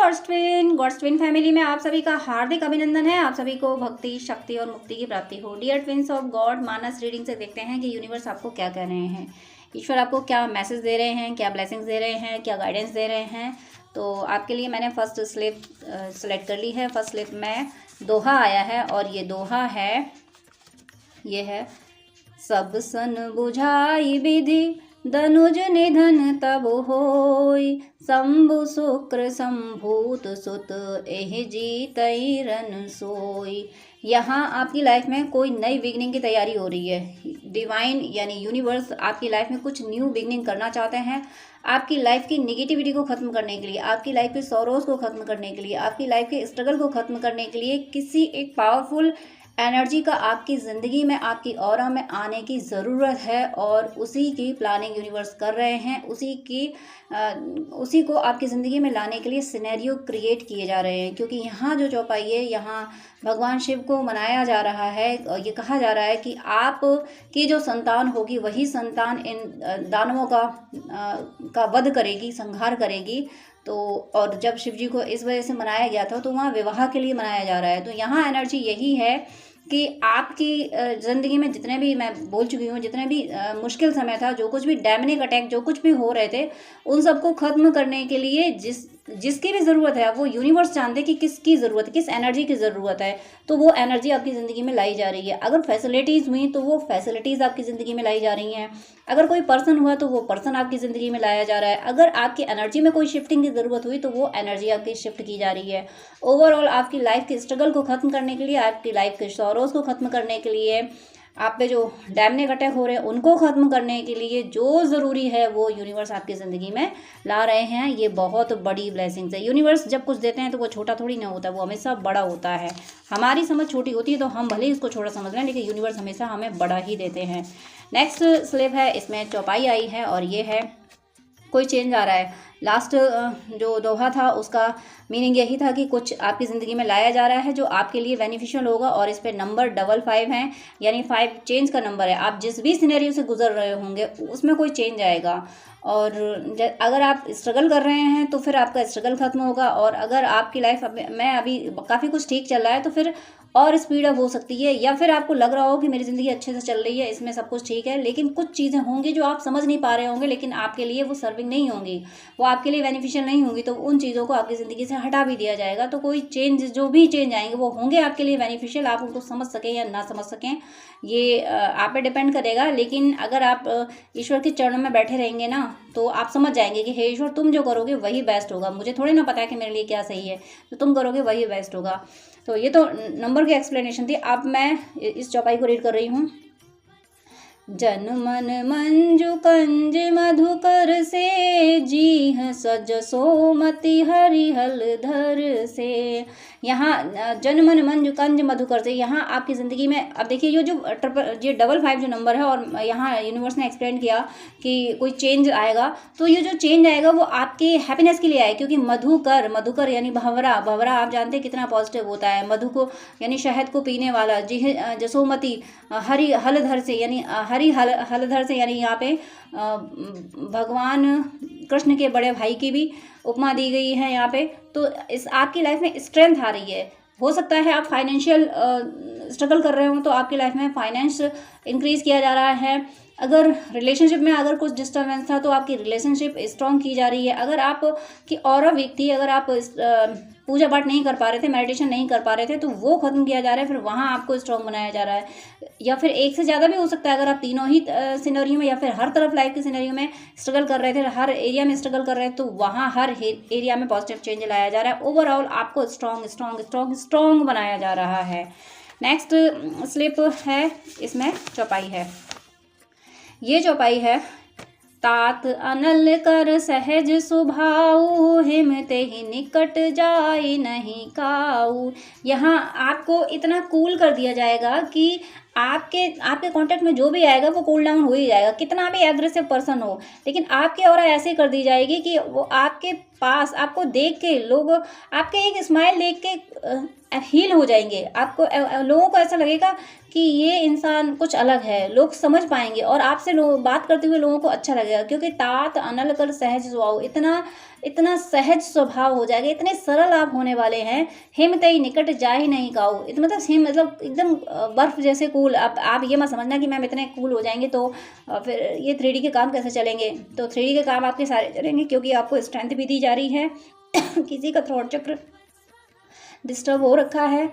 God's twin family में आप सभी का हार्दिक अभिनंदन है। आप सभी को भक्ति, शक्ति और मुक्ति की प्राप्ति हो। Dear twins of God, Manas reading से देखते हैं कि यूनिवर्स आपको क्या कह रहे हैं, ईश्वर आपको क्या मैसेज दे रहे हैं, क्या ब्लेसिंग्स दे रहे हैं, क्या गाइडेंस दे रहे हैं। तो आपके लिए मैंने फर्स्ट स्लिप सेलेक्ट कर ली है। फर्स्ट स्लिप में दोहा आया है और ये दोहा है, ये है सब सन बुझाई विधि धनुज निधन तब होय, शंभु शुक्र संभूत सुत एह जीतई रन सोय। यहाँ आपकी लाइफ में कोई नई बिगनिंग की तैयारी हो रही है। डिवाइन यानी यूनिवर्स आपकी लाइफ में कुछ न्यू बिगनिंग करना चाहते हैं। आपकी लाइफ की निगेटिविटी को खत्म करने के लिए, आपकी लाइफ के सॉरोज को खत्म करने के लिए, आपकी लाइफ के स्ट्रगल को खत्म करने के लिए किसी एक पावरफुल एनर्जी का आपकी ज़िंदगी में, आपकी ऑरा में आने की ज़रूरत है और उसी की प्लानिंग यूनिवर्स कर रहे हैं। उसी को आपकी ज़िंदगी में लाने के लिए सिनेरियो क्रिएट किए जा रहे हैं। क्योंकि यहाँ जो चौपाई है, यहाँ भगवान शिव को मनाया जा रहा है और ये कहा जा रहा है कि आप की जो संतान होगी वही संतान इन दानवों का वध करेगी, संहार करेगी। तो और जब शिव जी को इस वजह से मनाया गया था तो वहाँ विवाह के लिए मनाया जा रहा है। तो यहाँ एनर्जी यही है कि आपकी ज़िंदगी में जितने भी, मैं बोल चुकी हूँ, जितने भी मुश्किल समय था, जो कुछ भी डेमनिक अटैक जो कुछ भी हो रहे थे, उन सबको ख़त्म करने के लिए जिसकी भी ज़रूरत है, वो यूनिवर्स जानते कि किसकी ज़रूरत है, किस एनर्जी की ज़रूरत है। तो वो एनर्जी आपकी ज़िंदगी में लाई जा रही है। अगर फैसिलिटीज़ हुई तो वो फैसिलिटीज़ आपकी ज़िंदगी में लाई जा रही हैं। अगर कोई पर्सन हुआ तो वो पर्सन आपकी ज़िंदगी में लाया जा रहा है। अगर आपकी एनर्जी में कोई शिफ्टिंग की ज़रूरत हुई तो वो एनर्जी आपकी शिफ्ट की जा रही है। ओवरऑल आपकी लाइफ के स्ट्रगल को ख़त्म करने के लिए, आपकी लाइफ के सॉरोज को ख़त्म करने के लिए, आप पे जो डैमनिक अटैक हो रहे हैं उनको ख़त्म करने के लिए जो ज़रूरी है वो यूनिवर्स आपकी ज़िंदगी में ला रहे हैं। ये बहुत बड़ी ब्लेसिंग्स है। यूनिवर्स जब कुछ देते हैं तो वो छोटा थोड़ी ना होता है, वो हमेशा बड़ा होता है। हमारी समझ छोटी होती है तो हम भले ही इसको छोटा समझ लें, लेकिन यूनिवर्स हमेशा हमें बड़ा ही देते हैं। नेक्स्ट स्लिप है, इसमें चौपाई आई है और ये है कोई चेंज आ रहा है। लास्ट जो दोहा था उसका मीनिंग यही था कि कुछ आपकी ज़िंदगी में लाया जा रहा है जो आपके लिए बेनिफिशियल होगा और इस पे नंबर 55 है, यानी 5 चेंज का नंबर है। आप जिस भी सिनेरियो से गुजर रहे होंगे उसमें कोई चेंज आएगा। और अगर आप स्ट्रगल कर रहे हैं तो फिर आपका स्ट्रगल खत्म होगा, और अगर आपकी लाइफ में अभी काफ़ी कुछ ठीक चल रहा है तो फिर और स्पीड अप हो सकती है। या फिर आपको लग रहा हो कि मेरी ज़िंदगी अच्छे से चल रही है, इसमें सब कुछ ठीक है, लेकिन कुछ चीज़ें होंगी जो आप समझ नहीं पा रहे होंगे, लेकिन आपके लिए वो सर्विंग नहीं होंगी, वो आपके लिए बेनिफिशियल नहीं होंगी। तो उन चीज़ों को आपकी ज़िंदगी से हटा भी दिया जाएगा। तो कोई चेंज, जो भी चेंज आएंगे वो होंगे आपके लिए बेनिफिशियल। आप उनको समझ सकें या ना समझ सकें ये आप पे डिपेंड करेगा। लेकिन अगर आप ईश्वर के चरणों में बैठे रहेंगे ना तो आप समझ जाएंगे कि हे ईश्वर, तुम जो करोगे वही बेस्ट होगा। मुझे थोड़ी ना पता है कि मेरे लिए क्या सही है, तो तुम करोगे वही बेस्ट होगा। तो ये तो नंबर की एक्सप्लेनेशन थी। अब मैं इस चौपाई को रीड कर रही हूँ। जन मन मंजु कंज मधुकर से, जीह सज सोमति हरिहल धर से। यहाँ जन मन मंजु कंज मधुकर से, यहाँ आपकी ज़िंदगी में, अब देखिए ये जो ये 55 जो नंबर है और यहाँ यूनिवर्स ने एक्सप्लेन किया कि कोई चेंज आएगा। तो ये जो चेंज आएगा वो आपके हैप्पीनेस के लिए आएगा। क्योंकि मधुकर यानी भंवरा आप जानते हैं कितना पॉजिटिव होता है। मधु को यानी शहद को पीने वाला। जसोमती हरि हलधर से, यानी हरि हलधर से, यानी यहाँ पे भगवान कृष्ण के बड़े भाई की भी उपमा दी गई है यहाँ पे। तो इस आपकी लाइफ में स्ट्रेंथ आ रही है। हो सकता है आप फाइनेंशियल स्ट्रगल कर रहे हो तो आपकी लाइफ में फाइनेंस इंक्रीज किया जा रहा है। अगर रिलेशनशिप में अगर कुछ डिस्टर्बेंस था तो आपकी रिलेशनशिप स्ट्रॉन्ग की जा रही है। अगर आप की ऑरा वीक थी, अगर आप पूजा पाठ नहीं कर पा रहे थे, मेडिटेशन नहीं कर पा रहे थे, तो वो खत्म किया जा रहा है, फिर वहाँ आपको स्ट्रॉन्ग बनाया जा रहा है। या फिर एक से ज़्यादा भी हो सकता है। अगर आप तीनों ही सिनेरियो में या फिर हर तरफ लाइफ के सिनेरियो में स्ट्रगल कर रहे थे, हर एरिया में स्ट्रगल कर रहे थे, तो वहाँ हर एरिया में पॉजिटिव चेंज लाया जा रहा है। ओवरऑल आपको स्ट्रॉन्ग बनाया जा रहा है। नेक्स्ट स्लिप है, इसमें चौपाई है। ये चौपाई है, तात अनल कर सहज सुभाऊ, हिम ते ही निकट जाए नहीं काऊ। यहाँ आपको इतना कूल कर दिया जाएगा कि आपके कांटेक्ट में जो भी आएगा वो कूल डाउन हो ही जाएगा, कितना भी एग्रेसिव पर्सन हो। लेकिन आपकी ऑरा ऐसे कर दी जाएगी कि वो आपके पास, आपको देख के लोग आपके एक स्माइल देख के हील हो जाएंगे। आपको लोगों को ऐसा लगेगा कि ये इंसान कुछ अलग है, लोग समझ पाएंगे और आपसे बात करते हुए लोगों को अच्छा लगेगा। क्योंकि तात अनल कर सहज सुभाऊ, इतना इतना सहज स्वभाव हो जाएगा, इतने सरल आप होने वाले हैं। हिम तई निकट जाहि नहीं काऊ, इतना मतलब हिम मतलब एकदम बर्फ जैसे कूल। आप ये मत समझना कि मैम इतने कूल हो जाएंगे तो फिर ये 3D के काम कैसे चलेंगे। तो 3D के काम आपके सारे चलेंगे, क्योंकि आपको स्ट्रेंथ भी दी जा रही है। किसी का थ्रोट चक्र डिस्टर्ब हो रखा है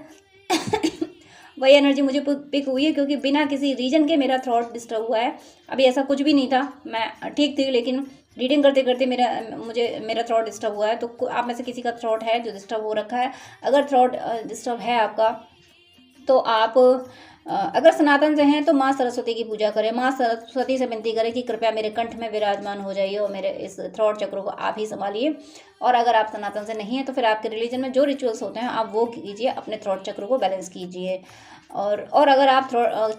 वही एनर्जी मुझे पिक हुई है, क्योंकि बिना किसी रीजन के मेरा थ्रोट डिस्टर्ब हुआ है। अभी ऐसा कुछ भी नहीं था, मैं ठीक थी, लेकिन रीडिंग करते करते मेरा थ्रोट डिस्टर्ब हुआ है। तो आप में से किसी का थ्रोट है जो डिस्टर्ब हो रखा है। अगर थ्रोट डिस्टर्ब है आपका, तो आप अगर सनातन से हैं तो माँ सरस्वती की पूजा करें। माँ सरस्वती से विनती करें कि कृपया मेरे कंठ में विराजमान हो जाइए और मेरे इस थ्रोट चक्र को आप ही संभालिए। और अगर आप सनातन से नहीं हैं तो फिर आपके रिलीजन में जो रिचुअल्स होते हैं आप वो कीजिए, अपने थ्रोट चक्र को बैलेंस कीजिए। और अगर आप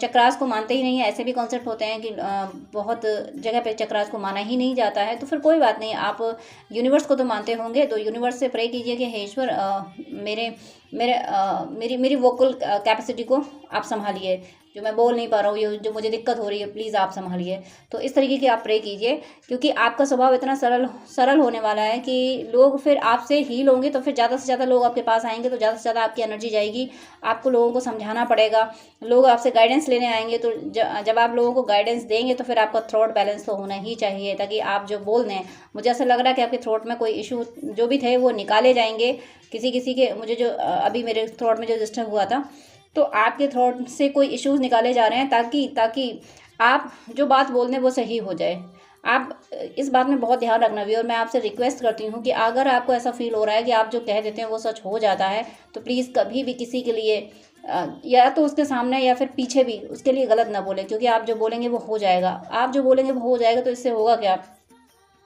चक्रास को मानते ही नहीं है, ऐसे भी कॉन्सेप्ट होते हैं कि बहुत जगह पे चक्रास को माना ही नहीं जाता है, तो फिर कोई बात नहीं, आप यूनिवर्स को तो मानते होंगे, तो यूनिवर्स से प्रे कीजिए कि हे ईश्वर मेरी वोकल कैपेसिटी को आप संभालिए, जो मैं बोल नहीं पा रहा हूँ, ये जो मुझे दिक्कत हो रही है, प्लीज़ आप संभालिए। तो इस तरीके की आप प्रे कीजिए, क्योंकि आपका स्वभाव इतना सरल होने वाला है कि लोग फिर आपसे हील होंगे, तो फिर ज़्यादा से ज़्यादा लोग आपके पास आएंगे, तो ज़्यादा से ज़्यादा आपकी एनर्जी जाएगी। आपको लोगों को समझाना पड़ेगा, लोग आपसे गाइडेंस लेने आएंगे, तो जब आप लोगों को गाइडेंस देंगे तो फिर आपका थ्रोट बैलेंस तो होना ही चाहिए, ताकि आप जो बोल दें, मुझे ऐसा लग रहा है कि आपके थ्रोट में कोई इशू जो भी थे वो निकाले जाएंगे। किसी के मुझे जो अभी मेरे थ्रोट में जो डिस्टर्ब हुआ था, तो आपके थ्रोट से कोई इश्यूज निकाले जा रहे हैं, ताकि आप जो बात बोल दें वो सही हो जाए। आप इस बात में बहुत ध्यान रखना भी। और मैं आपसे रिक्वेस्ट करती हूँ कि अगर आपको ऐसा फील हो रहा है कि आप जो कह देते हैं वो सच हो जाता है, तो प्लीज़ कभी भी किसी के लिए या तो उसके सामने या फिर पीछे भी उसके लिए गलत ना बोलें, क्योंकि आप जो बोलेंगे वो हो जाएगा। आप जो बोलेंगे वो हो जाएगा, तो इससे होगा क्या,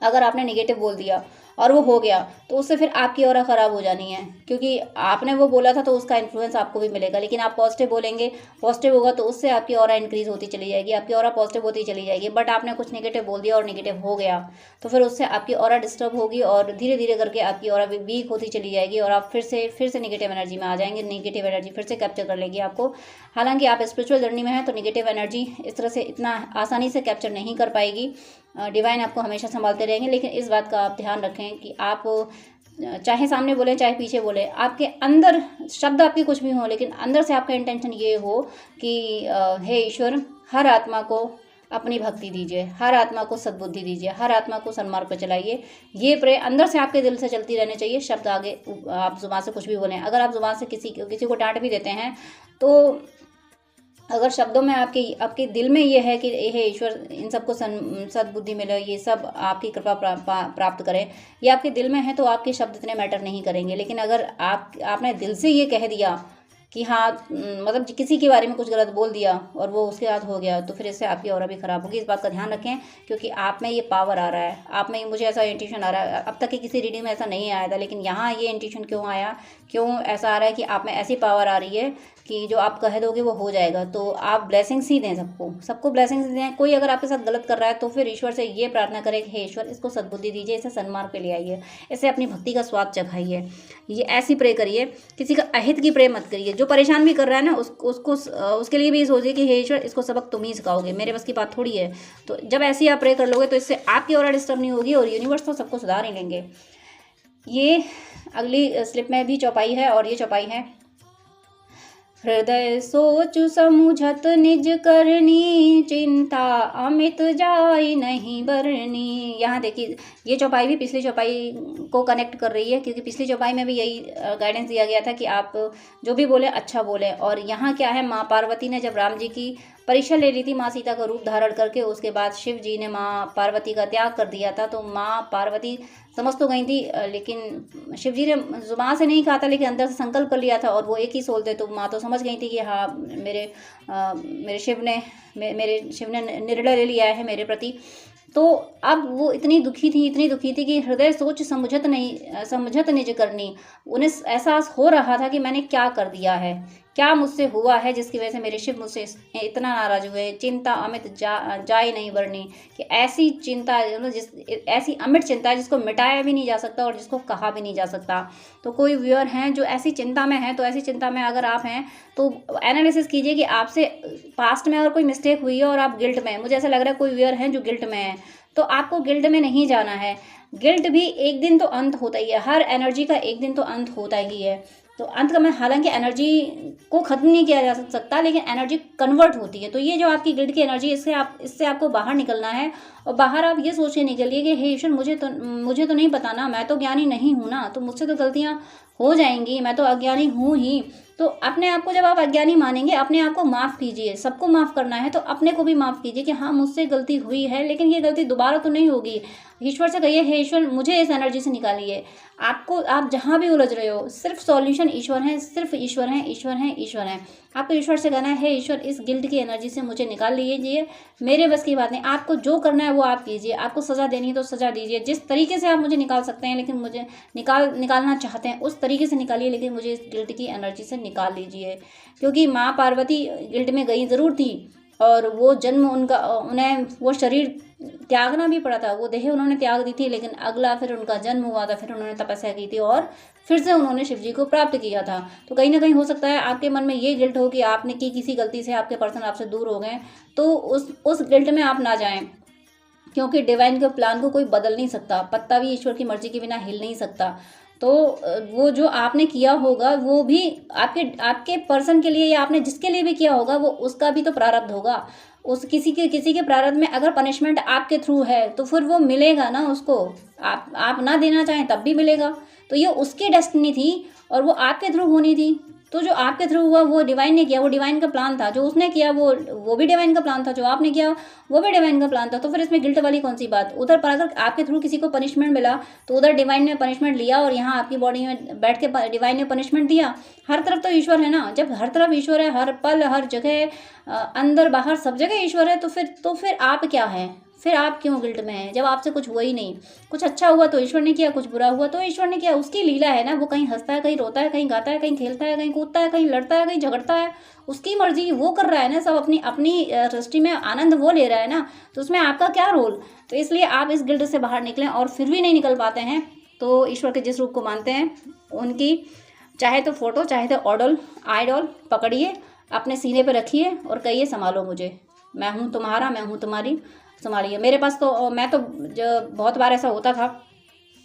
अगर आपने निगेटिव बोल दिया और वो हो गया, तो उससे फिर आपकी ऑरा ख़राब हो जानी है, क्योंकि आपने वो बोला था तो उसका इन्फ्लुएंस आपको भी मिलेगा। लेकिन आप पॉजिटिव बोलेंगे, पॉजिटिव होगा, तो उससे आपकी ऑरा इंक्रीज़ होती चली जाएगी, आपकी ऑरा पॉजिटिव होती चली जाएगी। बट आपने कुछ नेगेटिव बोल दिया और नेगेटिव हो गया, तो फिर उससे आपकी ऑरा डिस्टर्ब होगी और धीरे धीरे करके आपकी ऑरा वीक होती चली जाएगी, और आप फिर से नेगेटिव एनर्जी में आ जाएंगे। नेगेटिव एनर्जी फिर से कैप्चर कर लेगी आपको। हालांकि आप स्पिरिचुअल जर्नी में हैं, तो नेगेटिव एनर्जी इस तरह से इतना आसानी से कैप्चर नहीं कर पाएगी। डिवाइन आपको हमेशा संभालते रहेंगे। लेकिन इस बात का आप ध्यान रखें कि आप चाहे सामने बोलें चाहे पीछे बोलें, आपके अंदर शब्द आपके कुछ भी हों, लेकिन अंदर से आपका इंटेंशन ये हो कि हे ईश्वर, हर आत्मा को अपनी भक्ति दीजिए, हर आत्मा को सद्बुद्धि दीजिए, हर आत्मा को सन्मार्ग पर चलाइए। ये प्रे अंदर से आपके दिल से चलती रहनी चाहिए। शब्द आगे आप जुबान से कुछ भी बोलें, अगर आप जुबान से किसी को डांट भी देते हैं, तो अगर शब्दों में आपके दिल में ये है कि हे ईश्वर, इन सबको सद्बुद्धि मिले, ये सब आपकी कृपा प्राप्त करें, ये आपके दिल में है, तो आपके शब्द इतने मैटर नहीं करेंगे। लेकिन अगर आपने दिल से ये कह दिया कि हाँ, मतलब किसी के बारे में कुछ गलत बोल दिया और वो उसके साथ हो गया, तो फिर इससे आपकी ऑरा भी ख़राब होगी। इस बात का ध्यान रखें, क्योंकि आप में ये पावर आ रहा है, आप में मुझे ऐसा इंट्यूशन आ रहा है। अब तक की किसी रीडिंग में ऐसा नहीं आया था, लेकिन यहाँ ये इंट्यूशन क्यों आया, क्यों ऐसा आ रहा है कि आप में ऐसी पावर आ रही है कि जो आप कह दोगे वो हो जाएगा। तो आप ब्लेसिंग्स ही दें, सबको ब्लेसिंग्स दें। कोई अगर आपके साथ गलत कर रहा है, तो फिर ईश्वर से ये प्रार्थना करें कि हे ईश्वर, इसको सद्बुद्धि दीजिए, इसे सन्मार्ग पे ले आइए, इसे अपनी भक्ति का स्वाद चखाइए। ये ऐसी प्रे करिए, किसी का अहित की प्रे मत करिए। जो परेशान भी कर रहा है ना, उसके लिए भी सोचिए कि हे ईश्वर, इसको सबक तुम ही सिखाओगे, मेरे बस की बात थोड़ी है। तो जब ऐसी आप प्रे कर लोगे, तो इससे आपकी ऑरा डिस्टर्ब नहीं होगी और यूनिवर्स तो सबको सुधार ही लेंगे। ये अगली स्लिप में भी चौपाई है, और ये चौपाई है, हृदय सोचु समुझत निज करनी, चिंता अमित जाई नहीं बरनी। यहाँ देखिए, ये चौपाई भी पिछली चौपाई को कनेक्ट कर रही है, क्योंकि पिछली चौपाई में भी यही गाइडेंस दिया गया था कि आप जो भी बोले अच्छा बोले। और यहाँ क्या है, माँ पार्वती ने जब राम जी की परीक्षा ले ली थी, माँ सीता का रूप धारण करके, उसके बाद शिव जी ने माँ पार्वती का त्याग कर दिया था। तो माँ पार्वती समझ तो गई थी, लेकिन शिव जी ने जुबान से नहीं कहा था, लेकिन अंदर से संकल्प कर लिया था, और वो एक ही सोल थे। तो माँ तो समझ गई थी कि हाँ, मेरे शिव ने निर्णय ले लिया है मेरे प्रति। तो अब वो इतनी दुखी थी कि हृदय सोच समझत निज करनी। उन्हें एहसास हो रहा था कि मैंने क्या कर दिया है, क्या मुझसे हुआ है जिसकी वजह से मेरे शिव मुझसे इतना नाराज हुए। चिंता अमित जाए नहीं बरनी, कि ऐसी चिंता मतलब ऐसी अमिट चिंता है जिसको मिटाया भी नहीं जा सकता और जिसको कहा भी नहीं जा सकता। तो कोई व्यूअर हैं जो ऐसी चिंता में है, तो ऐसी चिंता में अगर आप हैं तो एनालिसिस कीजिए कि आपसे पास्ट में अगर कोई मिस्टेक हुई है और आप गिल्ट में, मुझे ऐसा लग रहा है कोई व्यूअर हैं जो गिल्ट में है, तो आपको गिल्ट में नहीं जाना है। गिल्ट भी एक दिन तो अंत होता ही है, हर एनर्जी का एक दिन तो अंत होता ही है। तो अंत का मैं, हालांकि एनर्जी को ख़त्म नहीं किया जा सकता, लेकिन एनर्जी कन्वर्ट होती है। तो ये जो आपकी गिल्ट की एनर्जी, इससे आपको बाहर निकलना है। और बाहर आप ये सोच के निकलिए कि हे ईश्वर, मुझे तो नहीं पता ना, मैं तो ज्ञानी नहीं हूँ ना, तो मुझसे तो गलतियाँ हो जाएंगी, मैं तो अज्ञानी हूँ ही। तो अपने आप को जब आप अज्ञानी मानेंगे, अपने आप को माफ़ कीजिए। सबको माफ़ करना है तो अपने को भी माफ़ कीजिए कि हाँ, मुझसे गलती हुई है, लेकिन ये गलती दोबारा तो नहीं होगी। ईश्वर से कहिए, हे ईश्वर, मुझे इस एनर्जी से निकालिए। आप जहाँ भी उलझ रहे हो, सिर्फ सॉल्यूशन ईश्वर है, सिर्फ ईश्वर है, ईश्वर है, ईश्वर है। आपको ईश्वर से कहना है, हे ईश्वर, इस गिल्ट की एनर्जी से मुझे निकाल लीजिए, मेरे बस की बात नहीं। आपको जो करना है वो आप कीजिए, आपको सज़ा देनी है तो सज़ा दीजिए, जिस तरीके से आप मुझे निकाल सकते हैं, लेकिन मुझे निकालना चाहते हैं उस तरीके से निकालिए, लेकिन मुझे इस गिल्ट की एनर्जी से निकाल लीजिए। क्योंकि माँ पार्वती गिल्ट में गई ज़रूर थी, और वो जन्म उन्हें वो शरीर त्यागना भी पड़ा था, वो देह उन्होंने त्याग दी थी, लेकिन अगला फिर उनका जन्म हुआ था, फिर उन्होंने तपस्या की थी और फिर से उन्होंने शिव जी को प्राप्त किया था। तो कहीं ना कहीं हो सकता है आपके मन में ये गिल्ट हो कि आपने की किसी गलती से आपके पर्सन आपसे दूर हो गए, तो उस गिल्ट में आप ना जाएं, क्योंकि डिवाइन के प्लान को कोई बदल नहीं सकता, पत्ता भी ईश्वर की मर्जी के बिना हिल नहीं सकता। तो वो जो आपने किया होगा वो भी आपके पर्सन के लिए, या आपने जिसके लिए भी किया होगा, वो उसका भी तो प्रारब्ध होगा। उस किसी के प्रारब्ध में अगर पनिशमेंट आपके थ्रू है तो फिर वो मिलेगा ना उसको, आप ना देना चाहें तब भी मिलेगा। तो ये उसकी डेस्टिनी थी और वो आपके थ्रू होनी थी। तो जो आपके थ्रू हुआ वो डिवाइन ने किया, वो डिवाइन का प्लान था। जो उसने किया वो भी डिवाइन का प्लान था, जो आपने किया वो भी डिवाइन का प्लान था। तो फिर इसमें गिल्ट वाली कौन सी बात। उधर पर अगर आपके थ्रू किसी को पनिशमेंट मिला तो उधर डिवाइन ने पनिशमेंट लिया, और यहाँ आपकी बॉडी में बैठ के डिवाइन ने पनिशमेंट दिया। हर तरफ तो ईश्वर है ना। जब हर तरफ ईश्वर है, हर पल हर जगह, अंदर बाहर सब जगह ईश्वर है, तो फिर आप क्या हैं, फिर आप क्यों गिल्ट में हैं, जब आपसे कुछ हुआ ही नहीं। कुछ अच्छा हुआ तो ईश्वर ने किया, कुछ बुरा हुआ तो ईश्वर ने किया, उसकी लीला है ना। वो कहीं हंसता है, कहीं रोता है, कहीं गाता है, कहीं खेलता है, कहीं कूदता है, कहीं लड़ता है, कहीं झगड़ता है, उसकी मर्जी, वो कर रहा है ना। सब अपनी अपनी सृष्टि में आनंद वो ले रहा है ना, तो उसमें आपका क्या रोल। तो इसलिए आप इस गिल्ट से बाहर निकलें, और फिर भी नहीं निकल पाते हैं तो ईश्वर के जिस रूप को मानते हैं उनकी चाहे तो फोटो, चाहे तो आइडॉल पकड़िए, अपने सीने पर रखिए और कहिए, संभालो मुझे, मैं हूँ तुम्हारा, मैं हूँ तुम्हारी, संभालिए। मेरे पास तो मैं तो जो बहुत बार ऐसा होता था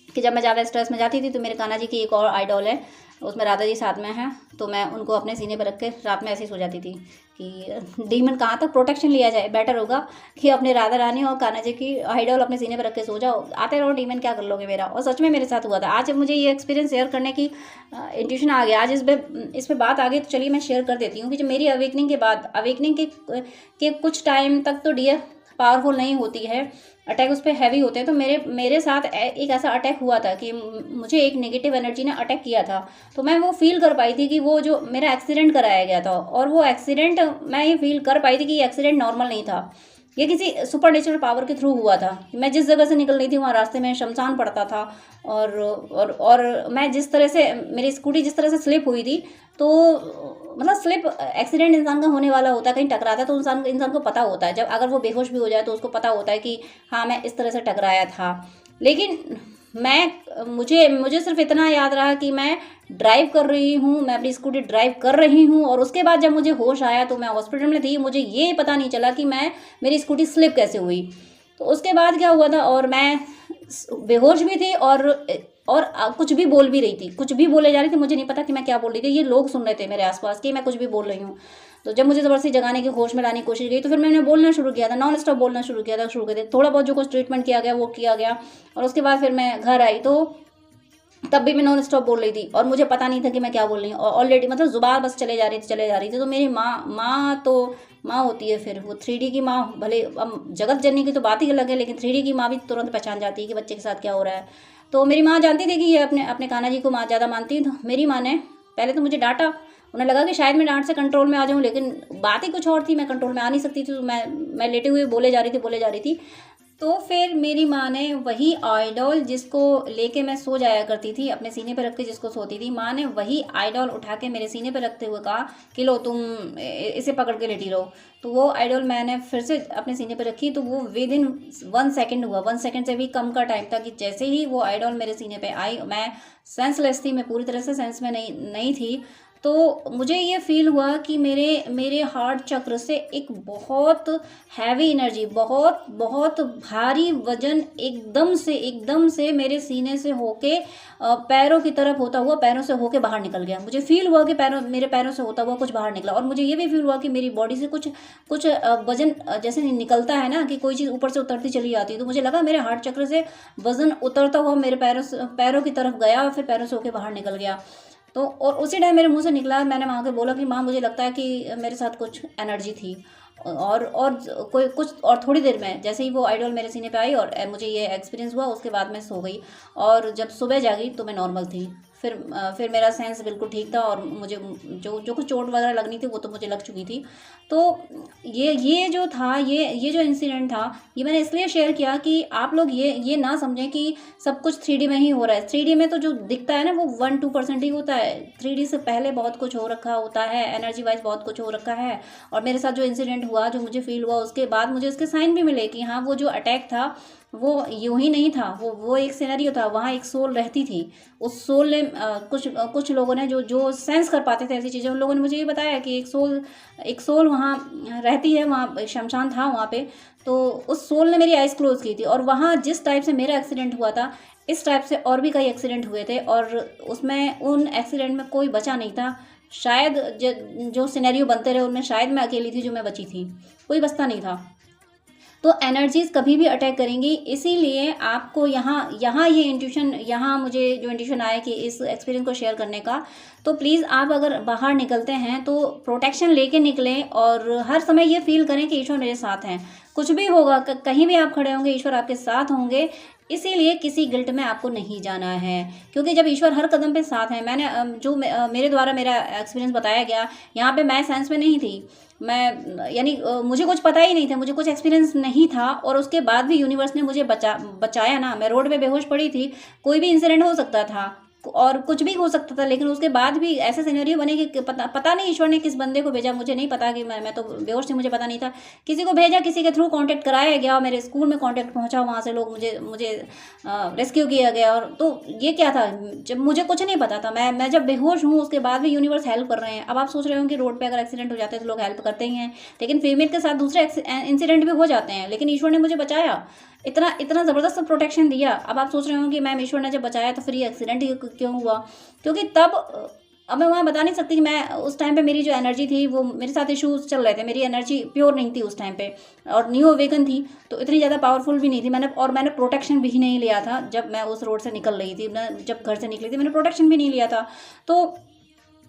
कि जब मैं ज़्यादा स्ट्रेस में जाती थी तो मेरे कान्हा जी की एक और आइडॉल है, उसमें राधा जी साथ में हैं, तो मैं उनको अपने सीने पर रख के रात में ऐसे ही सो जाती थी कि डीमन कहाँ तक प्रोटेक्शन लिया जाए। बेटर होगा कि अपने राधा रानी और कान्हा जी की आइडॉल अपने सीने पर रख के सो जाओ, आते रहो डीमन, क्या कर लोगे मेरा। और सच में मेरे साथ हुआ था। आज जब मुझे ये एक्सपीरियंस शेयर करने की इंट्यूशन आ गया, आज इस पर बात आ गई, तो चलिए मैं शेयर कर देती हूँ कि जब मेरी अवेकनिंग के बाद, अवेकनिंग के कुछ टाइम तक तो डियर पावरफुल नहीं होती है, अटैक उस पर हैवी होते हैं। तो मेरे साथ एक ऐसा अटैक हुआ था कि मुझे एक नेगेटिव एनर्जी ने अटैक किया था। तो मैं वो फील कर पाई थी कि वो जो मेरा एक्सीडेंट कराया गया था, और वो एक्सीडेंट मैं ये फील कर पाई थी कि ये एक्सीडेंट नॉर्मल नहीं था, ये किसी सुपर नेचुरल पावर के थ्रू हुआ था। मैं जिस जगह से निकल रही थी वहाँ रास्ते में शमशान पड़ता था, और मैं जिस तरह से, मेरी स्कूटी जिस तरह से स्लिप हुई थी, तो मतलब स्लिप एक्सीडेंट इंसान का होने वाला होता है, कहीं टकराता है तो इंसान को पता होता है। जब अगर वो बेहोश भी हो जाए तो उसको पता होता है कि हाँ, मैं इस तरह से टकराया था। लेकिन मुझे सिर्फ इतना याद रहा कि मैं ड्राइव कर रही हूँ, मैं अपनी स्कूटी ड्राइव कर रही हूँ, और उसके बाद जब मुझे होश आया तो मैं हॉस्पिटल में थी। मुझे ये पता नहीं चला कि मेरी स्कूटी स्लिप कैसे हुई। तो उसके बाद क्या हुआ था, और मैं बेहोश भी थी और कुछ भी बोल भी रही थी, कुछ भी बोले जा रही थी, मुझे नहीं पता कि मैं क्या बोल रही थी। ये लोग सुन रहे थे मेरे आसपास कि मैं कुछ भी बोल रही हूँ। तो जब मुझे ज़बरदस्ती जगाने की, होश में लाने की कोशिश की, तो फिर मैंने बोलना शुरू किया था, नॉन स्टॉप बोलना शुरू किया था। थोड़ा बहुत जो कुछ ट्रीटमेंट किया गया वो किया गया, और उसके बाद फिर मैं घर आई तो तब भी मैं नॉन स्टॉप बोल रही थी, और मुझे पता नहीं था कि मैं क्या बोल रही हूँ। और ऑलरेडी मतलब जुबान बस चले जा रही थी। तो मेरी माँ तो माँ होती है, फिर वो 3D की माँ, भले अब जगत जननी की तो बात ही अलग है, लेकिन 3D की माँ भी तुरंत पहचान जाती है कि बच्चे के साथ क्या हो रहा है। तो मेरी माँ जानती थी कि ये अपने कान्हा जी को माँ ज़्यादा मानती है। तो मेरी माँ ने पहले तो मुझे डांटा, उन्हें लगा कि शायद मैं डांट से कंट्रोल में आ जाऊँ, लेकिन बात ही कुछ और थी, मैं कंट्रोल में आ नहीं सकती थी। तो मैं लेटे हुए बोले जा रही थी। तो फिर मेरी माँ ने वही आइडॉल जिसको लेके मैं सो जाया करती थी, अपने सीने पे रख के जिसको सोती थी, माँ ने वही आइडॉल उठा के मेरे सीने पे रखते हुए कहा कि लो तुम इसे पकड़ के लेटी रहो। तो वो आइडॉल मैंने फिर से अपने सीने पे रखी, तो वो विद इन 1 सेकेंड हुआ, 1 सेकेंड से भी कम का टाइम था कि जैसे ही वो आइडॉल मेरे सीने पे आई, मैं सेंसलेस थी, मैं पूरी तरह से सेंस में नहीं थी। तो मुझे ये फ़ील हुआ कि मेरे मेरे हार्ट चक्र से एक बहुत हैवी एनर्जी, बहुत बहुत भारी वजन एकदम से मेरे सीने से होके पैरों की तरफ होता हुआ, पैरों से होके बाहर निकल गया। मुझे फ़ील हुआ कि मेरे पैरों से होता हुआ कुछ बाहर निकला, और मुझे ये भी फ़ील हुआ कि मेरी बॉडी से कुछ कुछ वजन जैसे निकलता है ना, कि कोई चीज़ ऊपर से उतरती चली जाती है, तो मुझे लगा मेरे हार्ट चक्र से वजन उतरता हुआ मेरे पैरों की तरफ गया और फिर पैरों से होके बाहर निकल गया। तो और उसी टाइम मेरे मुंह से निकला, मैंने वहाँ के बोला कि माँ मुझे लगता है कि मेरे साथ कुछ एनर्जी थी। और कोई कुछ और थोड़ी देर में जैसे ही वो आइडॉल मेरे सीने पे आई और मुझे ये एक्सपीरियंस हुआ, उसके बाद मैं सो गई, और जब सुबह जागी तो मैं नॉर्मल थी। फिर मेरा सेंस बिल्कुल ठीक था, और मुझे जो जो कुछ चोट वगैरह लगनी थी वो तो मुझे लग चुकी थी। तो ये जो था, ये जो इंसिडेंट था, ये मैंने इसलिए शेयर किया कि आप लोग ये ना समझें कि सब कुछ 3D में ही हो रहा है। 3D में तो जो दिखता है ना वो 1-2% ही होता है। 3D से पहले बहुत कुछ हो रखा होता है, एनर्जी वाइज बहुत कुछ हो रखा है। और मेरे साथ जो इंसिडेंट हुआ, जो मुझे फील हुआ, उसके बाद मुझे उसके साइन भी मिले कि हाँ, वो जो अटैक था वो यूं ही नहीं था, वो एक सिनेरियो था, वहाँ एक सोल रहती थी। उस सोल ने कुछ लोगों ने जो सेंस कर पाते थे ऐसी चीज़ें, उन लोगों ने मुझे ये बताया कि एक सोल वहाँ रहती है, वहाँ शमशान था वहाँ पे। तो उस सोल ने मेरी आइज़ क्लोज की थी, और वहाँ जिस टाइप से मेरा एक्सीडेंट हुआ था, इस टाइप से और भी कई एक्सीडेंट हुए थे, और उसमें उन एक्सीडेंट में कोई बचा नहीं था। शायद जो सिनेरियो बनते रहे उनमें शायद मैं अकेली थी जो मैं बची थी, कोई बचता नहीं था। तो एनर्जीज कभी भी अटैक करेंगी, इसीलिए आपको यहाँ ये इंट्यूशन, यहाँ मुझे जो इंट्यूशन आया कि इस एक्सपीरियंस को शेयर करने का, तो प्लीज़ आप अगर बाहर निकलते हैं तो प्रोटेक्शन लेके निकलें, और हर समय ये फील करें कि ईश्वर मेरे साथ हैं। कुछ भी होगा, कहीं भी आप खड़े होंगे, ईश्वर आपके साथ होंगे। इसीलिए किसी गिल्ट में आपको नहीं जाना है, क्योंकि जब ईश्वर हर कदम पे साथ है, मैंने मेरे द्वारा मेरा एक्सपीरियंस बताया गया, यहाँ पे मैं साइंस में नहीं थी, मैं यानी मुझे कुछ पता ही नहीं था, मुझे कुछ एक्सपीरियंस नहीं था, और उसके बाद भी यूनिवर्स ने मुझे बचाया ना। मैं रोड पे बेहोश पड़ी थी, कोई भी इंसिडेंट हो सकता था और कुछ भी हो सकता था, लेकिन उसके बाद भी ऐसे सिनेरियो बने कि पता नहीं ईश्वर ने किस बंदे को भेजा, मुझे नहीं पता, कि मैं तो बेहोश थी, मुझे पता नहीं था, किसी को भेजा, किसी के थ्रू कांटेक्ट कराया गया, मेरे स्कूल में कांटेक्ट पहुंचा, वहाँ से लोग मुझे रेस्क्यू किया गया। और तो ये क्या था, जब मुझे कुछ नहीं पता था, मैं जब बेहोश हूँ, उसके बाद भी यूनिवर्स हेल्प कर रहे हैं। अब आप सोच रहे हो कि रोड पर अगर एक्सीडेंट हो जाते हैं तो लोग हेल्प करते ही हैं, लेकिन फीमेल के साथ दूसरे इंसिडेंट भी हो जाते हैं, लेकिन ईश्वर ने मुझे बचाया, इतना ज़बरदस्त प्रोटेक्शन दिया। अब आप सोच रहे हो कि मैम ईश्वर ने जब बचाया तो फिर ये एक्सीडेंट ही क्यों हुआ, क्योंकि तब अब मैं वहाँ बता नहीं सकती कि मैं उस टाइम पे मेरी जो एनर्जी थी, वो मेरे साथ इश्यूज चल रहे थे, मेरी एनर्जी प्योर नहीं थी उस टाइम पे, और न्यू अवेकन थी, तो इतनी ज़्यादा पावरफुल भी नहीं थी। मैंने प्रोटेक्शन भी नहीं लिया था जब मैं उस रोड से निकल रही थी, मैं जब घर से निकली थी मैंने प्रोटेक्शन भी नहीं लिया था, तो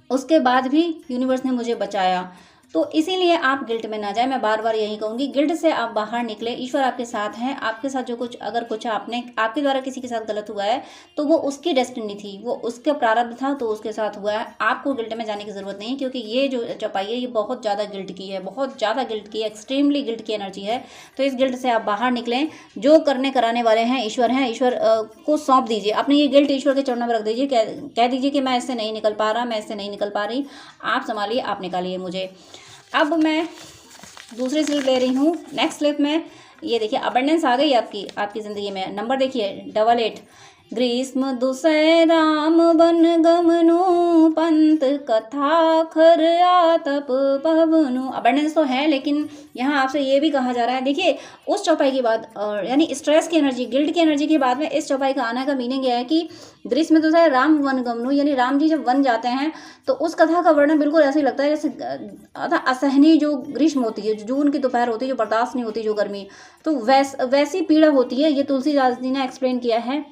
उसके बाद भी यूनिवर्स ने मुझे बचाया। तो इसीलिए आप गिल्ट में ना जाए, मैं बार बार यही कहूँगी, गिल्ट से आप बाहर निकले, ईश्वर आपके साथ हैं, आपके साथ जो कुछ अगर कुछ आपके द्वारा किसी के साथ गलत हुआ है तो वो उसकी डेस्टिनी थी, वो उसका प्रारब्ध था, तो उसके साथ हुआ है। आपको गिल्ट में जाने की ज़रूरत नहीं, क्योंकि ये जो चौपाई है ये बहुत ज़्यादा गिल्ट की है, बहुत ज़्यादा गिल्ट की है, एक्सट्रीमली गिल्ट की एनर्जी है। तो इस गिल्ट से आप बाहर निकलें, जो करने कराने वाले हैं ईश्वर हैं, ईश्वर को सौंप दीजिए, अपनी ये गिल्ट ईश्वर के चरणों में रख दीजिए, कह दीजिए कि मैं इससे नहीं निकल पा रहा, मैं इससे नहीं निकल पा रही, आप संभालिए, आप निकालिए मुझे। अब मैं दूसरी स्लिप ले रही हूँ। नेक्स्ट स्लिप में ये देखिए, अबंडेंस आ गई आपकी ज़िंदगी में। नंबर देखिए 88। ग्रीष्म दुसैराम बन गमनु पंत कथा खर आतप पवनु। अबंडेंस तो है, लेकिन यहाँ आपसे ये भी कहा जा रहा है, देखिए उस चौपाई के बाद, यानी स्ट्रेस की एनर्जी, गिल्ट की एनर्जी के बाद में इस चौपाई का आने का मीनिंग यह है कि ग्रीष्म दुसैरा राम वन गमनु, यानी राम जी जब वन जाते हैं तो उस कथा का वर्णन बिल्कुल ऐसे ही लगता है जैसे असहनीय जो ग्रीष्म होती है, जो जून की दोपहर होती है, जो बर्दाश्त नहीं होती, जो गर्मी, तो वैसी पीड़ा होती है। ये तुलसीदास जी ने एक्सप्लेन किया है,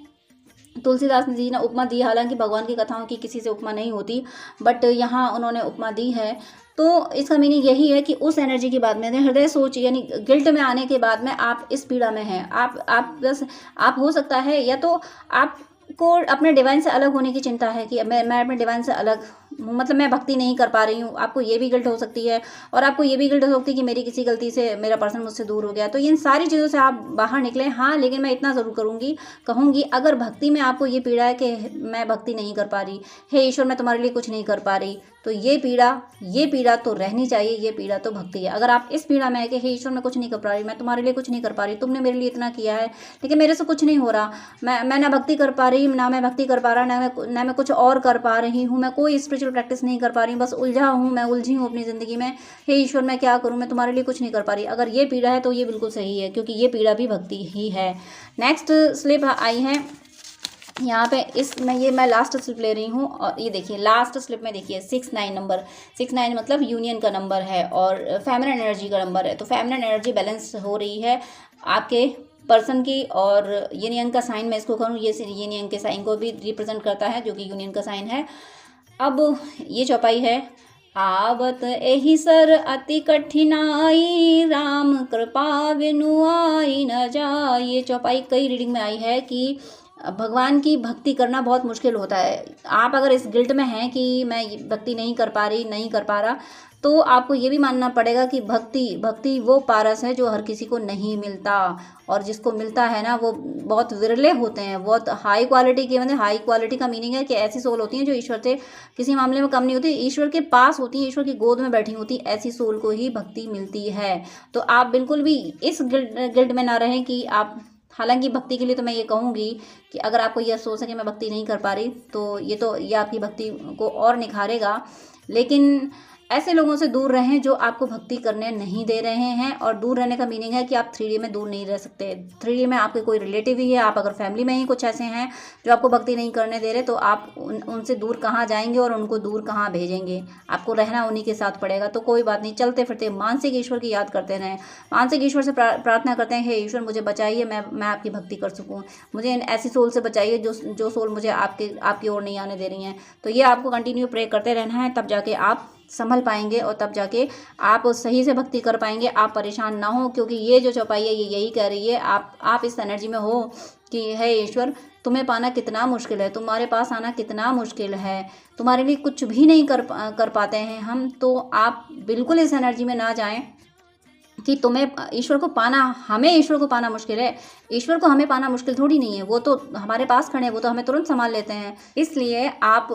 तुलसीदास जी ने उपमा दी, हालांकि भगवान की कथाओं की किसी से उपमा नहीं होती, बट यहाँ उन्होंने उपमा दी है। तो इसका मीनिंग यही है कि उस एनर्जी के बाद में, हृदय सोच, यानी गिल्ट में आने के बाद में आप इस पीड़ा में हैं, आप हो सकता है, या तो आपको अपने डिवाइन से अलग होने की चिंता है कि मैं अपने डिवाइन से अलग मतलब मैं भक्ति नहीं कर पा रही हूँ, आपको ये भी गिल्ट हो सकती है। और आपको ये भी गिल्ट हो सकती है कि मेरी किसी गलती से मेरा पर्सन मुझसे दूर हो गया। तो इन सारी चीज़ों से आप बाहर निकलें। हाँ, लेकिन मैं इतना ज़रूर कहूँगी, अगर भक्ति में आपको ये पीड़ा है कि मैं भक्ति नहीं कर पा रही, हे ईश्वर मैं तुम्हारे लिए कुछ नहीं कर पा रही, तो ये पीड़ा तो रहनी चाहिए। ये पीड़ा तो भक्ति है। अगर आप इस पीड़ा में है कि हे ईश्वर मैं कुछ नहीं कर पा रही, मैं तुम्हारे लिए कुछ नहीं कर पा रही, तुमने मेरे लिए इतना किया है लेकिन मेरे से कुछ नहीं हो रहा, मैं ना भक्ति कर पा रही, ना मैं भक्ति कर पा रहा, ना मैं कुछ और कर पा रही हूँ, मैं कोई स्पिरिचुअल प्रैक्टिस नहीं कर पा रही, बस उलझा हूँ, मैं उलझी हूँ अपनी ज़िंदगी में, हे ईश्वर मैं क्या करूँ, मैं तुम्हारे लिए कुछ नहीं कर पा रही। अगर ये पीड़ा है तो ये बिल्कुल सही है, क्योंकि ये पीड़ा भी भक्ति ही है। नेक्स्ट स्लिप आई है यहाँ पे, मैं लास्ट स्लिप ले रही हूँ। और ये देखिए लास्ट स्लिप में देखिए 6-9 नंबर, 6-9 मतलब यूनियन का नंबर है और फेमिनिन एनर्जी का नंबर है। तो फेमिनिन एनर्जी बैलेंस हो रही है आपके पर्सन की, और यूनियन का साइन मैं इसको करूँ, ये यूनियन के साइन को भी रिप्रेजेंट करता है जो कि यूनियन का साइन है। अब ये चौपाई है, आवत एहि सर अति कठिनाई, राम कृपा बिनु आई न जाय। ये चौपाई कई रीडिंग में आई है कि भगवान की भक्ति करना बहुत मुश्किल होता है। आप अगर इस गिल्ट में हैं कि मैं भक्ति नहीं कर पा रही, नहीं कर पा रहा, तो आपको ये भी मानना पड़ेगा कि भक्ति वो पारस है जो हर किसी को नहीं मिलता, और जिसको मिलता है ना वो बहुत विरले होते हैं, बहुत हाई क्वालिटी के। मतलब हाई क्वालिटी का मीनिंग है कि ऐसी सोल होती हैं जो ईश्वर से किसी मामले में कम नहीं होती, ईश्वर के पास होती हैं, ईश्वर की गोद में बैठी होती, ऐसी सोल को ही भक्ति मिलती है। तो आप बिल्कुल भी इस गिल्ट में ना रहें कि आप, हालांकि भक्ति के लिए तो मैं ये कहूँगी कि अगर आपको यह सोच है कि मैं भक्ति नहीं कर पा रही, तो ये आपकी भक्ति को और निखारेगा। लेकिन ऐसे लोगों से दूर रहें जो आपको भक्ति करने नहीं दे रहे हैं। और दूर रहने का मीनिंग है कि आप 3D में दूर नहीं रह सकते। 3D में आपके कोई रिलेटिव ही है, आप अगर फैमिली में ही कुछ ऐसे हैं जो आपको भक्ति नहीं करने दे रहे, तो आप उनसे दूर कहाँ जाएंगे और उनको दूर कहाँ भेजेंगे? आपको रहना उन्हीं के साथ पड़ेगा। तो कोई बात नहीं, चलते फिरते मानसिक ईश्वर की याद करते रहें, मानसिक ईश्वर से प्रार्थना करते हैं, हे ईश्वर मुझे बचाइए, मैं आपकी भक्ति कर सकूँ, मुझे ऐसी सोल से बचाइए जो सोल मुझे आपकी ओर नहीं आने दे रही हैं। तो ये आपको कंटिन्यू प्रे करते रहना है, तब जाके आप संभल पाएंगे और तब जाके आप सही से भक्ति कर पाएंगे। आप परेशान ना हो, क्योंकि ये जो चौपाई है ये यही कह रही है, आप इस एनर्जी में हो कि हे ईश्वर तुम्हें पाना कितना मुश्किल है, तुम्हारे पास आना कितना मुश्किल है, तुम्हारे लिए कुछ भी नहीं कर पाते हैं हम। तो आप बिल्कुल इस एनर्जी में ना जाएं कि तुम्हें ईश्वर को पाना, हमें ईश्वर को पाना मुश्किल है। ईश्वर को हमें पाना मुश्किल थोड़ी नहीं है, वो तो हमारे पास खड़े हैं, वो तो हमें तुरंत संभाल लेते हैं। इसलिए आप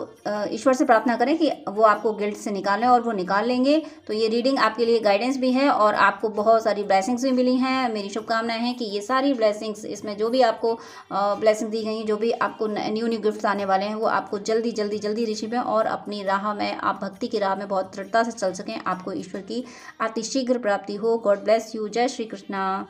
ईश्वर से प्रार्थना करें कि वो आपको गिल्ट से निकालें, और वो निकाल लेंगे। तो ये रीडिंग आपके लिए गाइडेंस भी है और आपको बहुत सारी ब्लेसिंग्स भी मिली हैं। मेरी शुभकामनाएं हैं कि ये सारी ब्लेसिंग्स, इसमें जो भी आपको ब्लेसिंग दी गई, जो भी आपको न्यू गिफ्ट्स आने वाले हैं, वो आपको जल्दी रिसीव है, और अपनी राह में, आप भक्ति की राह में बहुत दृढ़ता से चल सकें, आपको ईश्वर की अतिशीघ्र प्राप्ति हो। God bless you. जय श्री कृष्णा।